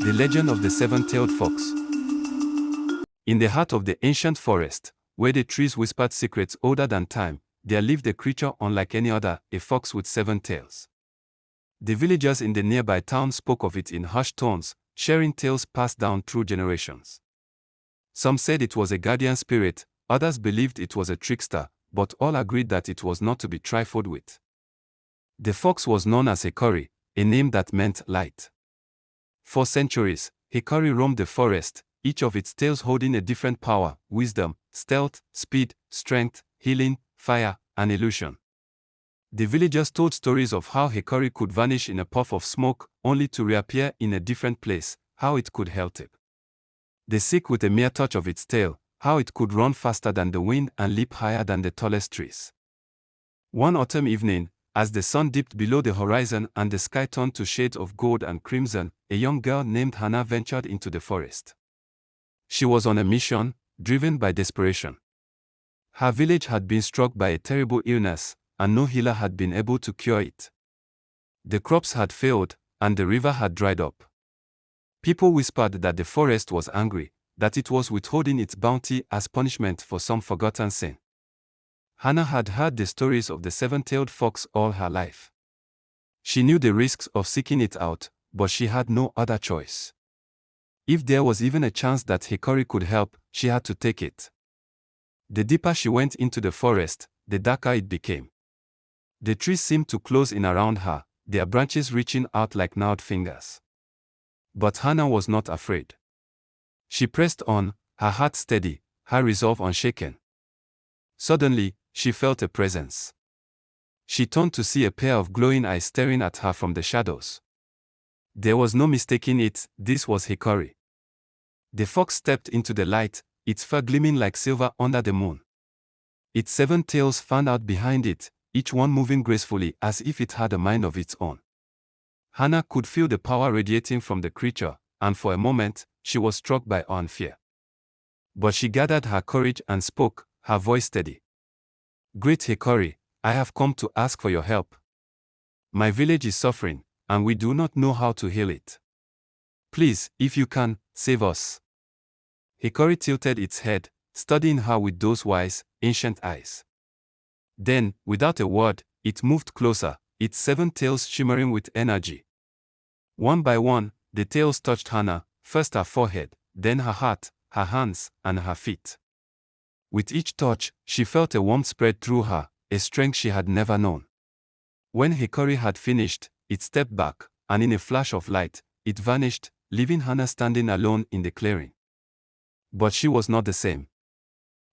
The legend of the seven-tailed fox. In the heart of the ancient forest, where the trees whispered secrets older than time, there lived a creature unlike any other, a fox with 7 tails. The villagers in the nearby town spoke of it in hushed tones, sharing tales passed down through generations. Some said it was a guardian spirit, others believed it was a trickster, but all agreed that it was not to be trifled with. The fox was known as Hikori, a name that meant light. For centuries, Hikori roamed the forest, each of its tails holding a different power: wisdom, stealth, speed, strength, healing, fire, and illusion. The villagers told stories of how Hikori could vanish in a puff of smoke, only to reappear in a different place, how it could help it. They seek with a mere touch of its tail, how it could run faster than the wind and leap higher than the tallest trees. One autumn evening, as the sun dipped below the horizon and the sky turned to shades of gold and crimson, a young girl named Hannah ventured into the forest. She was on a mission, driven by desperation. Her village had been struck by a terrible illness, and no healer had been able to cure it. The crops had failed, and the river had dried up. People whispered that the forest was angry, that it was withholding its bounty as punishment for some forgotten sin. Hannah had heard the stories of the seven-tailed fox all her life. She knew the risks of seeking it out, but she had no other choice. If there was even a chance that Hikori could help, she had to take it. The deeper she went into the forest, the darker it became. The trees seemed to close in around her, their branches reaching out like gnarled fingers. But Hannah was not afraid. She pressed on, her heart steady, her resolve unshaken. Suddenly, she felt a presence. She turned to see a pair of glowing eyes staring at her from the shadows. There was no mistaking it, this was Hikori. The fox stepped into the light, its fur gleaming like silver under the moon. Its 7 tails fanned out behind it, each one moving gracefully as if it had a mind of its own. Hannah could feel the power radiating from the creature, and for a moment, she was struck by awe and fear. But she gathered her courage and spoke, her voice steady. "Great Hikori, I have come to ask for your help. My village is suffering, and we do not know how to heal it. Please, if you can, save us." Hikori tilted its head, studying her with those wise, ancient eyes. Then, without a word, it moved closer, its 7 tails shimmering with energy. One by one, the tails touched Hannah, first her forehead, then her heart, her hands, and her feet. With each touch, she felt a warmth spread through her, a strength she had never known. When Hikori had finished, it stepped back, and in a flash of light, it vanished, leaving Hannah standing alone in the clearing. But she was not the same.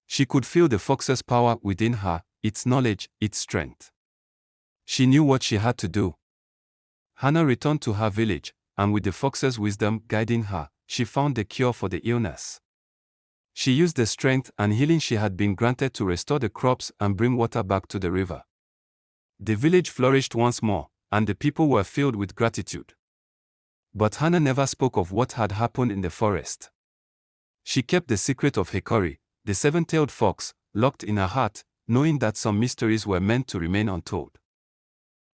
She could feel the fox's power within her, its knowledge, its strength. She knew what she had to do. Hannah returned to her village, and with the fox's wisdom guiding her, she found the cure for the illness. She used the strength and healing she had been granted to restore the crops and bring water back to the river. The village flourished once more, and the people were filled with gratitude. But Hannah never spoke of what had happened in the forest. She kept the secret of Hikori, the 7-tailed fox, locked in her heart, knowing that some mysteries were meant to remain untold.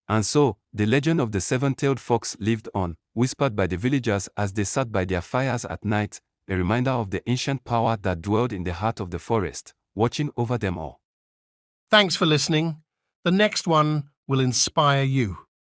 And so, the legend of the 7-tailed fox lived on, whispered by the villagers as they sat by their fires at night, a reminder of the ancient power that dwelled in the heart of the forest, watching over them all. Thanks for listening. The next one will inspire you.